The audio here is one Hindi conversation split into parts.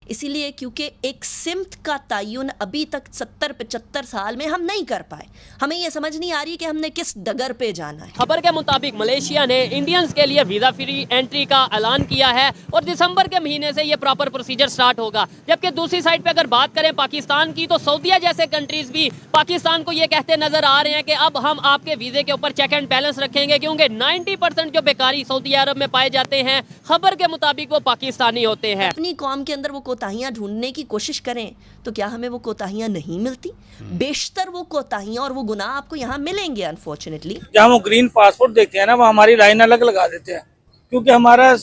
इसीलिए क्योंकि एक सिमत का तयन अभी तक 70-75 साल में हम नहीं कर पाए। हमें यह समझ नहीं आ रही कि हमने किस डगर पे जाना है। खबर के मुताबिक मलेशिया ने इंडियंस के लिए वीजा फ्री एंट्री का ऐलान किया है और दिसंबर के महीने से ये प्रॉपर प्रोसीजर स्टार्ट होगा। जबकि दूसरी साइड पे अगर बात करें पाकिस्तान की, तो सऊदीया जैसे कंट्रीज भी पाकिस्तान को ये कहते नजर आ रहे हैं कि अब हम आपके वीजे के ऊपर चेक एंड बैलेंस रखेंगे, क्योंकि 90% जो बेकारी सऊदी अरब में पाए जाते हैं खबर के मुताबिक वो पाकिस्तानी होते हैं। अपनी कौम के अंदर वो कोताहियां ढूंढने की कोशिश करें तो क्या हमें वो कोताहियां नहीं मिलती? बेशतर वो कोताहियां और वो गुनाह आपको यहाँ मिलेंगे। अनफॉर्चुनेटली जहाँ वो ग्रीन पासपोर्ट देखते हैं ना, वो हमारी लाइन अलग लगा देते हैं, क्योंकि हमारा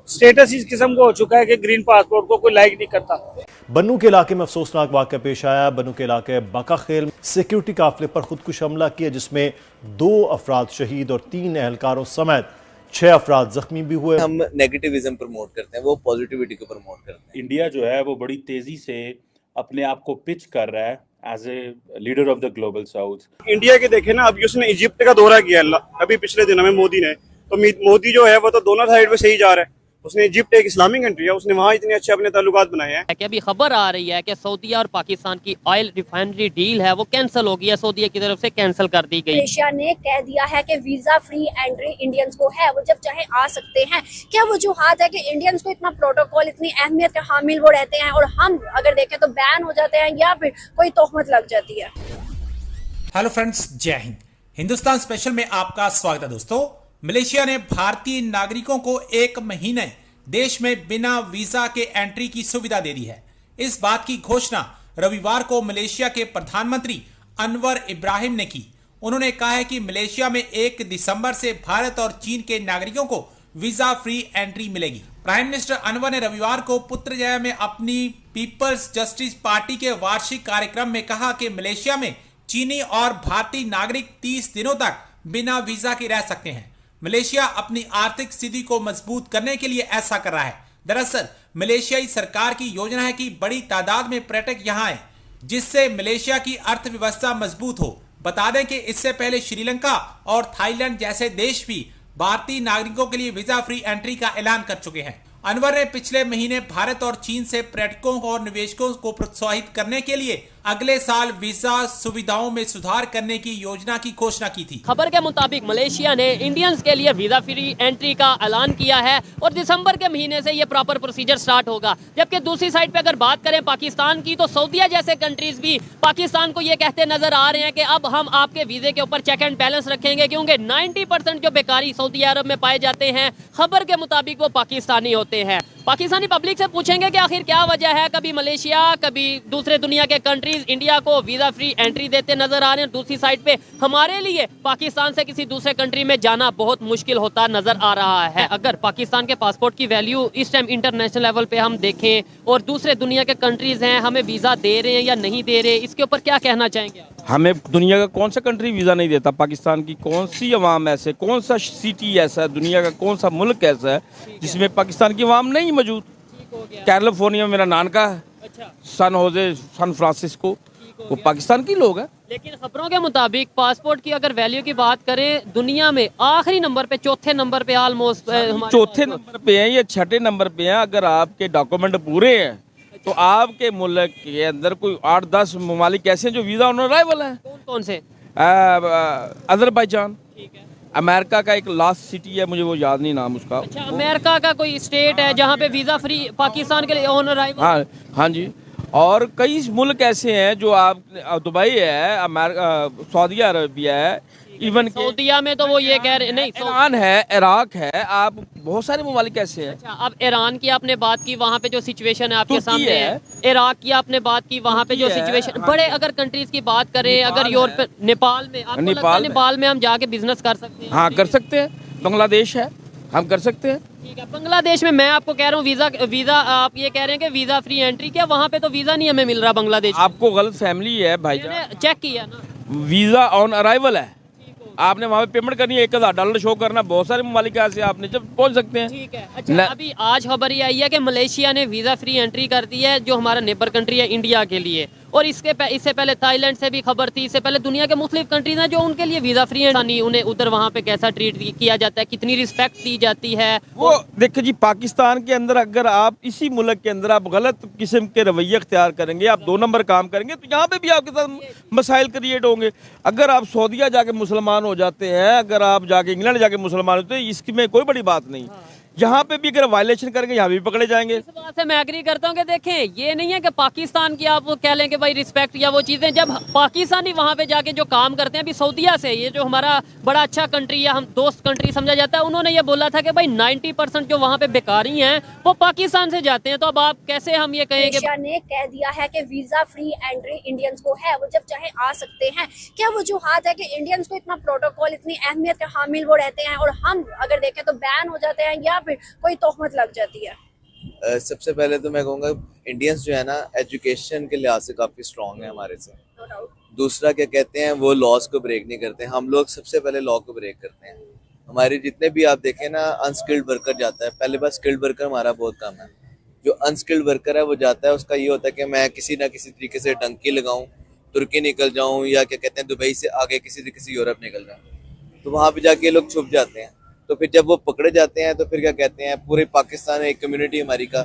स्टेटस इस किस्म का हो चुका है कि ग्रीन पासपोर्ट को कोई लाइक नहीं करता। बन्नू के इलाके में अफसोसनाक वाक़या पेश आया। बन्नू के इलाके बका खेल सिक्योरिटी काफिले पर खुदकुश हमला किया, जिसमें 2 अफराद शहीद और 3 एहलकारों समेत 6 अफराद जख्मी भी हुए। हम नेगेटिविज्म प्रमोट करते हैं, वो पॉजिटिविटी को प्रमोट करते हैं। इंडिया जो है वो बड़ी तेजी से अपने आप को पिच कर रहा है as a leader of the global south. India के देखे ना, अभी उसने इजिप्ट का दौरा किया अभी पिछले दिनों में मोदी ने, तो मोदी जो है वो तो दोनों साइड पे सही जा रहा है। उसने इजिप्ट एक इस्लामिक कंट्री है, उसने वहाँ इतने अच्छे अपने ताल्लुकात बनाए हैं कि अभी खबर आ रही है कि सऊदीया और पाकिस्तान की ऑयल रिफाइनरी डील है वो कैंसिल हो गई है, सऊदीया की तरफ से कैंसिल कर दी गई। मलेशिया ने कह दिया है कि वीजा फ्री एंट्री इंडियंस को है, वो जब चाहे आ सकते हैं। क्या वो जो हाथ है कि इंडियंस को इतना प्रोटोकॉल, इतनी अहमियत के हामिल वो रहते हैं और हम अगर देखें तो बैन हो जाते हैं या फिर कोई तोहमत लग जाती है। हेलो फ्रेंड्स, जय हिंद। हिंदुस्तान स्पेशल में आपका स्वागत है दोस्तों। मलेशिया ने भारतीय नागरिकों को 1 महीने देश में बिना वीजा के एंट्री की सुविधा दे दी है। इस बात की घोषणा रविवार को मलेशिया के प्रधानमंत्री अनवर इब्राहिम ने की। उन्होंने कहा है कि मलेशिया में 1 दिसंबर से भारत और चीन के नागरिकों को वीजा फ्री एंट्री मिलेगी। प्राइम मिनिस्टर अनवर ने रविवार को पुत्रजया में अपनी पीपल्स जस्टिस पार्टी के वार्षिक कार्यक्रम में कहा कि मलेशिया में चीनी और भारतीय नागरिक 30 दिनों तक बिना वीजा के रह सकते हैं। मलेशिया अपनी आर्थिक स्थिति को मजबूत करने के लिए ऐसा कर रहा है। दरअसल मलेशियाई सरकार की योजना है कि बड़ी तादाद में पर्यटक यहाँ आए, जिससे मलेशिया की अर्थव्यवस्था मजबूत हो। बता दें कि इससे पहले श्रीलंका और थाईलैंड जैसे देश भी भारतीय नागरिकों के लिए वीजा फ्री एंट्री का ऐलान कर चुके हैं। अनवर ने पिछले महीने भारत और चीन से पर्यटकों और निवेशकों को प्रोत्साहित करने के लिए अगले साल वीजा सुविधाओं में सुधार करने की योजना की घोषणा की थी। खबर के मुताबिक मलेशिया ने इंडियंस के लिए वीजा फ्री एंट्री का ऐलान किया है और दिसंबर के महीने से ये प्रॉपर प्रोसीजर स्टार्ट होगा। जबकि दूसरी साइड पे अगर बात करें पाकिस्तान की, तो सऊदीया जैसे कंट्रीज भी पाकिस्तान को ये कहते नजर आ रहे हैं कि अब हम आपके वीजे के ऊपर चेक एंड बैलेंस रखेंगे, क्योंकि 90% जो बेकारी सऊदी अरब में पाए जाते हैं खबर के मुताबिक वो पाकिस्तानी होते हैं। पाकिस्तानी पब्लिक से पूछेंगे कि आखिर क्या वजह है, कभी मलेशिया कभी दूसरे दुनिया के कंट्रीज इंडिया को वीजा फ्री एंट्री देते नजर आ रहे हैं। दूसरी साइड पे हमारे लिए पाकिस्तान से किसी दूसरे कंट्री में जाना बहुत मुश्किल होता नजर आ रहा है। अगर पाकिस्तान के पासपोर्ट की वैल्यू इस टाइम इंटरनेशनल लेवल पे हम देखें और दूसरे दुनिया के कंट्रीज हैं हमें वीजा दे रहे हैं या नहीं दे रहे, इसके ऊपर क्या कहना चाहेंगे? हमें दुनिया का कौन सा कंट्री वीज़ा नहीं देता? पाकिस्तान की कौन सी अवाम ऐसे, कौन सा सिटी ऐसा है, दुनिया का कौन सा मुल्क ऐसा है जिसमें पाकिस्तान की अवाम नहीं मौजूद? कैलिफोर्निया में मेरा नानका है, सन होजे, सन फ्रांसिस्को, वो पाकिस्तान की लोग हैं। लेकिन खबरों के मुताबिक पासपोर्ट की अगर वैल्यू की बात करें, दुनिया में आखिरी नंबर पे, चौथे नंबर पे ऑलमोस्ट, चौथे नंबर पे हैं या छठे नंबर पे हैं। अगर आपके डॉक्यूमेंट पूरे हैं तो आपके मुल्क के अंदर कोई 8-10 ममालिक ऐसे हैं जो वीज़ा ऑन अराइवल हैं। कौन से? अजरबैजान, अमेरिका का एक लास्ट सिटी है, मुझे वो याद नहीं नाम उसका। अच्छा, अमेरिका का कोई स्टेट है जहाँ पे वीजा फ्री पाकिस्तान के लिए ऑन अराइवल? हाँ जी। और कई मुल्क ऐसे हैं जो आप, दुबई है, अमेरिका, सऊदी अरबिया है, इवन सऊदीया में तो वो ये कह रहे नहीं, ईरान है, इराक है, आप बहुत सारे ममालिक ऐसे हैं। अच्छा, अब ईरान की आपने बात की, वहाँ पे जो सिचुएशन है आपके सामने है। इराक की आपने बात की, वहाँ पे जो सिचुएशन, बड़े अगर कंट्रीज की बात करें, अगर यूरोप, नेपाल में, आपको लगता है नेपाल में हम जाके बिजनेस कर सकते हैं? हाँ, कर सकते हैं। बांग्लादेश है, हम कर सकते हैं। ठीक है, बांग्लादेश में मैं आपको कह रहा हूँ वीजा आप ये कह रहे हैं कि वीजा फ्री एंट्री, क्या वहाँ पे तो वीजा नहीं हमें मिल रहा बांग्लादेश? आपको गलत फैमिली है भाईजान, चेक किया ना, वीजा ऑन अराइवल है। आपने वहाँ पे पेमेंट करनी है, $1000 शो करना। बहुत सारे ममालिक ऐसे आपने जब पहुँच सकते हैं। ठीक है। अच्छा, अभी आज खबर ये आई है कि मलेशिया ने वीजा फ्री एंट्री कर दी है जो हमारा नेबर कंट्री है इंडिया के लिए, और इससे पहले थाईलैंड से भी खबर थी, इससे पहले दुनिया के मुख्तलिफ कंट्रीज हैं जो उनके लिए वीज़ा फ्री है, उन्हें उधर वहाँ पे कैसा ट्रीट किया जाता है, कितनी रिस्पेक्ट दी जाती है। वो देखिए जी, पाकिस्तान के अंदर अगर आप इसी मुल्क के अंदर आप गलत किस्म के रवैये अख्तियार करेंगे, आप 2 नंबर काम करेंगे, तो यहाँ पे भी आपके साथ मसाइल क्रिएट होंगे। अगर आप सऊदीया जाके मुसलमान हो जाते हैं, अगर आप जाके इंग्लैंड जाके मुसलमान होते हैं, इसमें कोई बड़ी बात नहीं। यहाँ पे भी अगर वायलेशन करेंगे यहाँ भी पकड़े जाएंगे। इस बात से मैं एग्री करता हूँ कि देखें, ये नहीं है कि पाकिस्तान की आप कह लें कि भाई रिस्पेक्ट या वो चीज़ें, जब पाकिस्तानी वहाँ पे जाके जो काम करते हैं, अभी सऊदीया से, ये जो हमारा बड़ा अच्छा कंट्री है, हम दोस्त कंट्री समझा जाता है, उन्होंने ये बोला था कि भाई 90% जो वहाँ पे बेकारी हैं वो पाकिस्तान से जाते हैं। तो अब आप कैसे हम ये कहेंगे? मलेशिया ने कह दिया है कि वीजा फ्री एंट्री इंडियंस को है, वो जब चाहे आ सकते हैं। क्या वजूहात है कि इंडियंस को इतना प्रोटोकॉल, इतनी अहमियत के हामिल वो रहते हैं और हम अगर देखें तो बैन हो जाते हैं या फिर कोई तोहमत लग जाती है? सबसे पहले तो मैं कहूँगा इंडियंस जो है ना एजुकेशन के लिहाज से काफ़ी स्ट्रॉन्ग है हमारे से। दूसरा क्या कहते हैं, वो लॉज को ब्रेक नहीं करते। हम लोग सबसे पहले लॉ को ब्रेक करते हैं। हमारे जितने भी आप देखें ना अनस्किल्ड वर्कर जाता है, पहले बार स्किल्ड वर्कर हमारा बहुत कम है। जो अनस्किल्ड वर्कर है वो जाता है, उसका ये होता है कि मैं किसी ना किसी तरीके से डंकी लगाऊँ, तुर्की निकल जाऊँ, या क्या कहते हैं दुबई से आगे किसी यूरोप निकल जाऊँ। तो वहाँ पे जाके लोग छुप जाते हैं। तो फिर जब वो पकड़े जाते हैं तो फिर क्या कहते हैं, पूरे पाकिस्तान एक कम्युनिटी हमारी का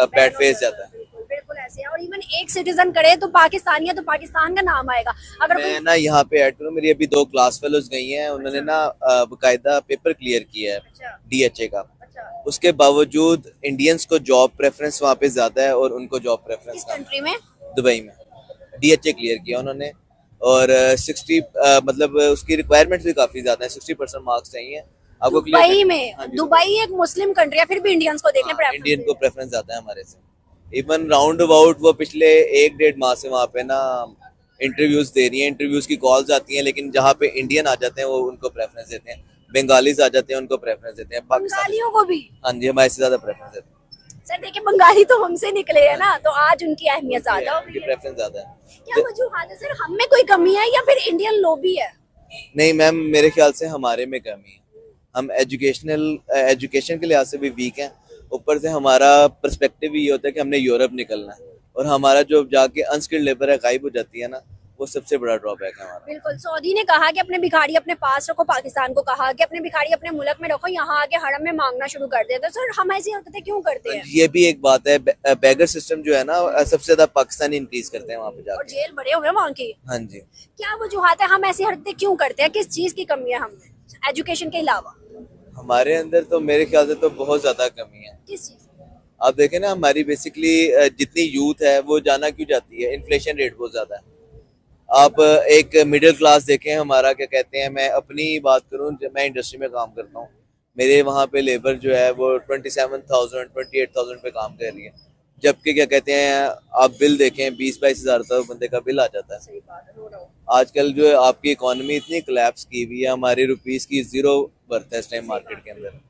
बैड फेस जाता है। बिल्कुल ऐसे है। और इवन एक सिटीजन करे तो पाकिस्तानी है तो पाकिस्तान का नाम आएगा। अगर मैं ना यहाँ पे ऐड करूँ, मेरी अभी 2 क्लास फेलोज गई हैं, उन्होंने ना बाकायदा पेपर क्लियर किया है DHA का। उसके बावजूद इंडियंस को जॉब प्रेफरेंस वहाँ पे ज्यादा है और उनको जॉब प्रेफरेंस कंट्री में, दुबई में DHA क्लियर किया उन्होंने। और 60 मतलब उसकी रिक्वायरमेंट भी काफी ज्यादा है, 60% मार्क्स चाहिए आपको दुबई में। दुबई एक मुस्लिम कंट्री है, फिर भी इंडियंस को देखने प्रेफरेंस, इंडियन को प्रेफरेंस आता है हमारे से। इवन राउंड अबाउट वो पिछले 1-1.5 माह से वहाँ पे ना इंटरव्यूज दे रही हैं, इंटरव्यूज की कॉल्स आती हैं, लेकिन जहाँ पे इंडियन आ जाते हैं वो उनको प्रेफरेंस देते हैं, बंगालीज आ जाते हैं उनको प्रेफरेंस देते हैं, बंगालियों को भी। हाँ जी, हमारे से ज्यादा प्रेफरेंस देते हैं। सर देखिए, बंगाली तो हमसे निकले है ना, तो आज उनकी अहमियत ज्यादा हो गई है, प्रेफरेंस ज्यादा है। क्या वजूहात है सर? हम में कोई कमी है या फिर इंडियन लॉबी है? नहीं मैम, मेरे ख्याल से हमारे में कमी है। हम एजुकेशन के लिहाज से भी वीक हैं, ऊपर से हमारा पर्सपेक्टिव ये होता है कि हमने यूरोप निकलना है, और हमारा जो जाके अनस्किल्ड लेबर है गायब हो जाती है ना, वो सबसे बड़ा ड्रॉबैक है हमारा। बिल्कुल। सऊदी ने कहा कि अपने भिखारी अपने पास रखो, पाकिस्तान को कहा कि अपने भिखारी अपने मुल्क में रखो, यहाँ आके हड़म में मांगना शुरू कर देते। सर हम ऐसी हरकतें क्यों करते हैं? ये भी एक बात है, बैगर सिस्टम जो है ना सबसे ज्यादा पाकिस्तानी इंक्रीज करते हैं वहाँ पे जाके, और जेल बड़े हुए वहाँ की। हाँ जी। क्या वजूहात है, हम ऐसी हरकतें क्यों करते हैं? किस चीज की कमी है हमें एजुकेशन के अलावा? हमारे अंदर तो मेरे ख्याल से तो बहुत ज्यादा कमी है। किस चीज? आप देखें ना, हमारी बेसिकली जितनी यूथ है वो जाना क्यों जाती है, इन्फ्लेशन रेट बहुत ज्यादा है। आप एक मिडिल क्लास देखें हमारा, क्या कहते हैं, मैं अपनी बात करूं, मैं इंडस्ट्री में काम करता हूं, मेरे वहाँ पे लेबर जो है वो 27,000 28,000 पे काम कर रही है, जबकि क्या कहते हैं आप बिल देखें 20-22 हज़ार तक बंदे का बिल आ जाता है। सही बात है। आजकल जो है आपकी इकोनॉमी इतनी कोलैप्स की हुई है, हमारी रुपीस की 0 वर्थ है इस टाइम मार्केट के अंदर।